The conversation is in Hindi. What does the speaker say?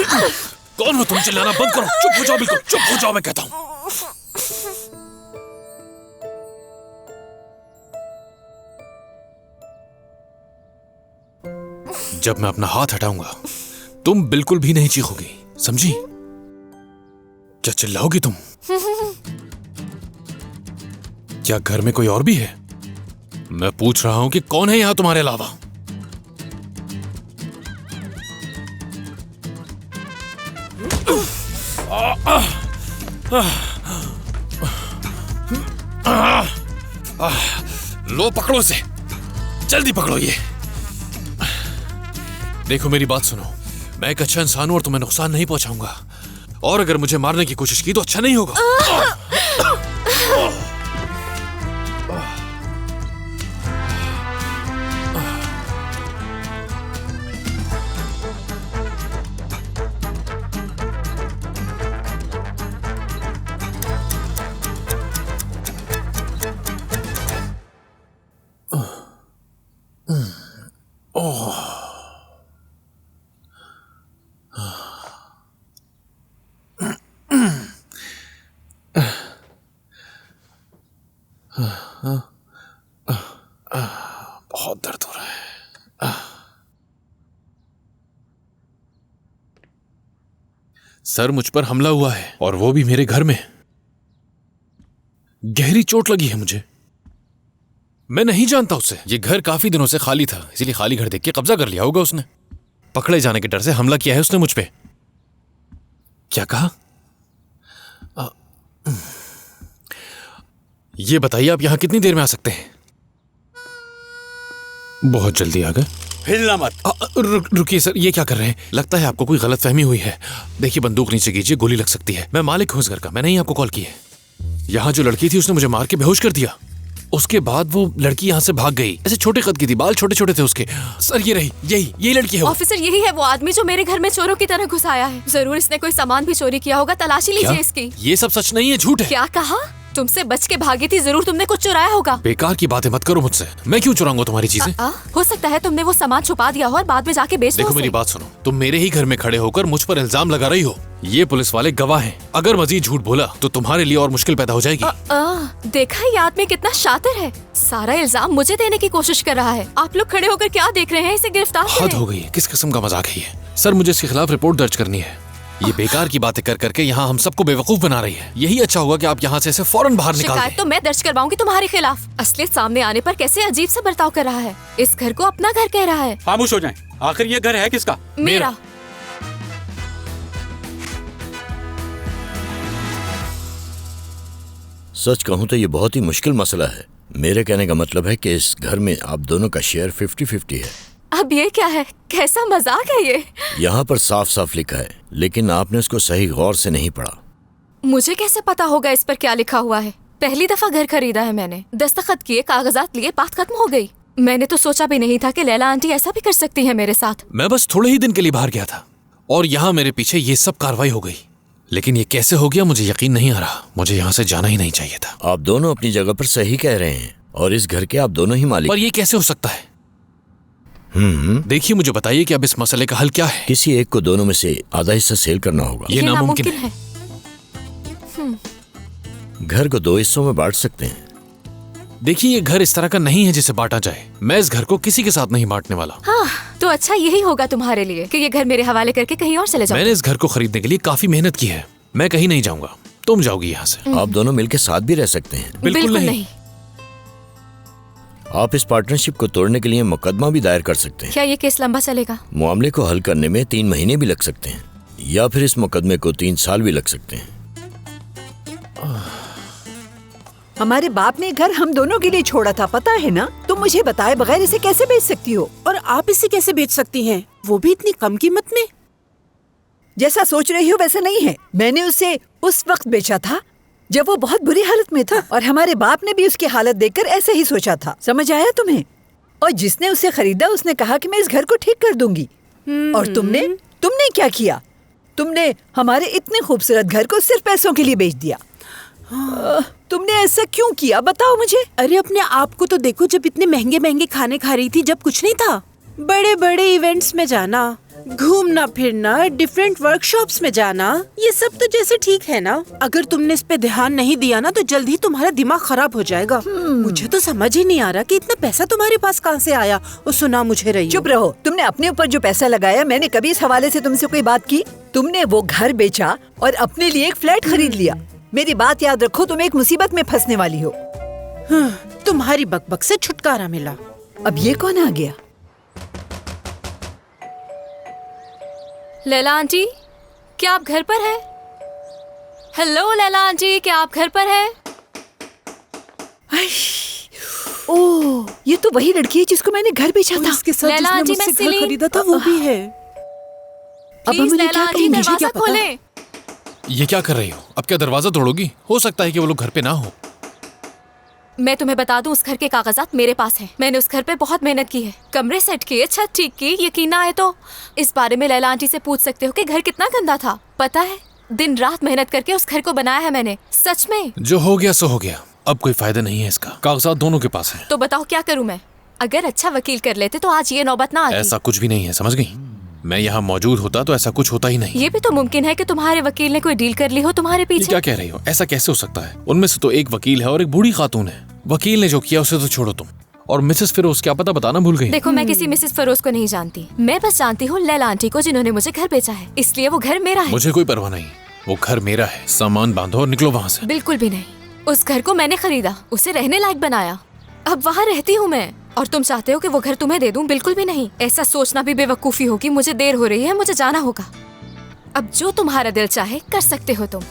कौन हो तुम? चिल्लाना बंद करो, चुप हो जाओ, बिल्कुल चुप हो जाओ, मैं कहता हूँ। जब मैं अपना हाथ हटाऊंगा तुम बिल्कुल भी नहीं चीखोगी, समझी? क्या चिल्लाओगी तुम? क्या घर में कोई और भी है? मैं पूछ रहा हूं कि कौन है यहां तुम्हारे अलावा? लो पकड़ो इसे, जल्दी पकड़ो ये। देखो मेरी बात सुनो, मैं एक अच्छा इंसान हूं और तुम्हें नुकसान नहीं पहुंचाऊंगा, और अगर मुझे मारने की कोशिश की तो अच्छा नहीं होगा। बहुत दर्द हो रहा है। सर, मुझ पर हमला हुआ है और वो भी मेरे घर में। गहरी चोट लगी है मुझे। मैं नहीं जानता उसे। ये घर काफी दिनों से खाली था, इसीलिए खाली घर देख के कब्जा कर लिया होगा उसने। पकड़े जाने के डर से हमला किया है उसने मुझ पे। क्या कहा? ये बताइए आप यहां कितनी देर में आ सकते हैं? बहुत जल्दी आ गए। हिलना मत। रुकिए सर, ये क्या कर रहे हैं? लगता है आपको कोई गलतफहमी हुई है। देखिए बंदूक नीचे कीजिए, गोली लग सकती है। मैं मालिक हूं इस घर का, मैंने ही आपको कॉल की है। यहाँ जो लड़की थी उसने मुझे मार के बेहोश कर दिया। उसके बाद वो लड़की यहाँ से भाग गई। ऐसे छोटे कद की थी, बाल छोटे छोटे थे उसके। सर ये रही, यही लड़की है वो। ऑफिसर, यही है वो आदमी जो मेरे घर में चोरों की तरह घुस आया है। जरूर इसने कोई सामान भी चोरी किया होगा, तलाशी लीजिए इसकी। ये सब सच नहीं है, झूठ है। क्या कहा? तुमसे बच के भागी थी, जरूर तुमने कुछ चुराया होगा। बेकार की बातें मत करो मुझसे, मैं क्यों चुराऊंगा तुम्हारी चीजें? हो सकता है तुमने वो सामान छुपा दिया हो और बाद में जाके बेच दो। देखो मेरी बात सुनो, तुम मेरे ही घर में खड़े होकर मुझ पर इल्जाम लगा रही हो। ये पुलिस वाले गवाह हैं। अगर मजीद झूठ बोला तो तुम्हारे लिए और मुश्किल पैदा हो जाएगी। देखा ये आदमी कितना शातिर है, सारा इल्जाम मुझे देने की कोशिश कर रहा है। आप लोग खड़े होकर क्या देख रहे हैं? इसे गिरफ्तार करें। हद हो गई है, किस किस्म का मजाक है ये? सर मुझे इसके खिलाफ रिपोर्ट दर्ज करनी है। ये बेकार की बातें कर करके यहाँ हम सबको बेवकूफ बना रही है। यही अच्छा होगा कि आप यहाँ से इसे फौरन बाहर निकाल दें। शिकायत तो मैं दर्ज करवाऊंगी तुम्हारे खिलाफ। असलियत सामने आने पर कैसे अजीब सा बर्ताव कर रहा है। इस घर को अपना घर कह रहा है। खामोश हो जाएं। आखिर ये घर है किसका? मेरा। सच कहूँ तो ये बहुत ही मुश्किल मसला है। मेरे कहने का मतलब है कि इस घर में आप दोनों का शेयर 50-50 है। अब ये क्या है? कैसा मजाक है ये? यहाँ पर साफ साफ लिखा है, लेकिन आपने उसको सही गौर से नहीं पढ़ा। मुझे कैसे पता होगा इस पर क्या लिखा हुआ है? पहली दफा घर खरीदा है मैंने, दस्तखत किए, कागजात लिए, बात खत्म हो गई। मैंने तो सोचा भी नहीं था कि लैला आंटी ऐसा भी कर सकती है मेरे साथ। मैं बस थोड़े ही दिन के लिए बाहर गया था और यहाँ मेरे पीछे ये सब कार्रवाई हो गई। लेकिन ये कैसे हो गया मुझे यकीन नहीं आ रहा। मुझे यहाँ से जाना ही नहीं चाहिए था। आप दोनों अपनी जगह पर सही कह रहे हैं और इस घर के आप दोनों ही मालिक। पर ये कैसे हो सकता है? देखिए मुझे बताइए कि अब इस मसले का हल क्या है? किसी एक को दोनों में से आधा हिस्सा सेल करना होगा। ये नामुमकिन है। घर को 2 हिस्सों में बांट सकते हैं। देखिए ये घर इस तरह का नहीं है जिसे बांटा जाए। मैं इस घर को किसी के साथ नहीं बांटने वाला। हाँ, तो अच्छा यही होगा तुम्हारे लिए कि ये घर मेरे हवाले करके कहीं और चले जाओ। मैंने इस घर को खरीदने के लिए काफी मेहनत की है। मैं कहीं नहीं जाऊंगा, तुम जाओगी यहाँ से। आप दोनों मिलकर साथ भी रह सकते हैं। बिल्कुल नहीं। आप इस पार्टनरशिप को तोड़ने के लिए मुकदमा भी दायर कर सकते हैं। क्या ये केस लंबा चलेगा? मामले को हल करने में 3 महीने भी लग सकते हैं, या फिर इस मुकदमे को 3 साल भी लग सकते हैं। हमारे बाप ने घर हम दोनों के लिए छोड़ा था, पता है ना? तुम मुझे बताए बगैर इसे कैसे बेच सकती हो? और आप इसे कैसे बेच सकती हैं? वो भी इतनी कम कीमत में? जैसा सोच रही हो वैसा नहीं है। मैंने उसे उस वक्त बेचा था जब वो बहुत बुरी हालत में था, और हमारे बाप ने भी उसकी हालत देखकर ऐसे ही सोचा था। समझ आया तुम्हें? और जिसने उसे खरीदा उसने कहा कि मैं इस घर को ठीक कर दूंगी। और तुमने क्या किया? तुमने हमारे इतने खूबसूरत घर को सिर्फ पैसों के लिए बेच दिया। तुमने ऐसा क्यों किया, बताओ मुझे। अरे अपने आप को तो देखो, जब इतने महंगे महंगे खाने खा रही थी, जब कुछ नहीं था। बड़े बड़े इवेंट्स में जाना, घूमना फिरना, डिफरेंट वर्कशॉप्स में जाना, ये सब तो जैसे ठीक है ना। अगर तुमने इस पे ध्यान नहीं दिया ना तो जल्द ही तुम्हारा दिमाग खराब हो जाएगा। मुझे तो समझ ही नहीं आ रहा कि इतना पैसा तुम्हारे पास कहाँ से आया। और सुना मुझे रही चुप रहो। तुमने अपने ऊपर जो पैसा लगाया, मैंने कभी इस हवाले से तुमसे कोई बात की? तुमने वो घर बेचा और अपने लिए एक फ्लैट खरीद लिया। मेरी बात याद रखो, तुम एक मुसीबत में फंसने वाली हो। तुम्हारी बकबक से छुटकारा मिला। अब ये कौन आ गया? लैला आंटी, क्या आप घर पर हैं? हेलो लैला आंटी, क्या आप घर पर हैं? ओह, ये तो वही लड़की है जिसको मैंने घर बेचा और था। इसके साथ लैला जिसने आंटी, मुझसे मैं घर सिली। खरीदा था वो भी है। अब हम प्लीज उन्हें लैला क्या आंटी, कहेंगे? मुझे क्या दरवाजा पता? खोलें। ये क्या कर रही हो? अब क्या दरवाजा तोड़ोगी? हो सकता है कि वो लोग घर पे ना हो। मैं तुम्हें बता दूं, उस घर के कागजात मेरे पास हैं। मैंने उस घर पे बहुत मेहनत की है, कमरे सेट किए, छत ठीक की। यकीन ना आए तो इस बारे में लैला आंटी से पूछ सकते हो कि घर कितना गंदा था। पता है, दिन रात मेहनत करके उस घर को बनाया है मैंने, सच में। जो हो गया सो हो गया, अब कोई फायदा नहीं है इसका। कागजात दोनों के पास हैं। तो बताओ क्या करूं मैं? अगर अच्छा वकील कर लेते तो आज ये नौबत ना आती। ऐसा कुछ भी नहीं है, समझ गई? मैं यहाँ मौजूद होता तो ऐसा कुछ होता ही नहीं। ये भी तो मुमकिन है कि तुम्हारे वकील ने कोई डील कर ली हो तुम्हारे ये पीछे। क्या कह रही हो? ऐसा कैसे हो सकता है? उनमें से तो एक वकील है और एक बूढ़ी खातून है। वकील ने जो किया उसे तो छोड़ो तुम, और मिसेस फिरोज क्या पता बताना भूल गई। देखो, मैं किसी मिसेस फरोज को नहीं जानती। मैं बस जानती हूँ लैला आंटी को, जिन्होंने मुझे घर बेचा है, इसलिए वो घर मेरा है। मुझे कोई परवाह नहीं, वो घर मेरा है। सामान बांधो और निकलो वहाँ से। बिल्कुल भी नहीं। उस घर को मैंने खरीदा, उसे रहने लायक बनाया, अब वहाँ रहती हूँ मैं। और तुम चाहते हो कि वो घर तुम्हें दे दूं? बिल्कुल भी नहीं। ऐसा सोचना भी बेवकूफी होगी। मुझे देर हो रही है, मुझे जाना होगा। अब जो तुम्हारा दिल चाहे कर सकते हो तुम।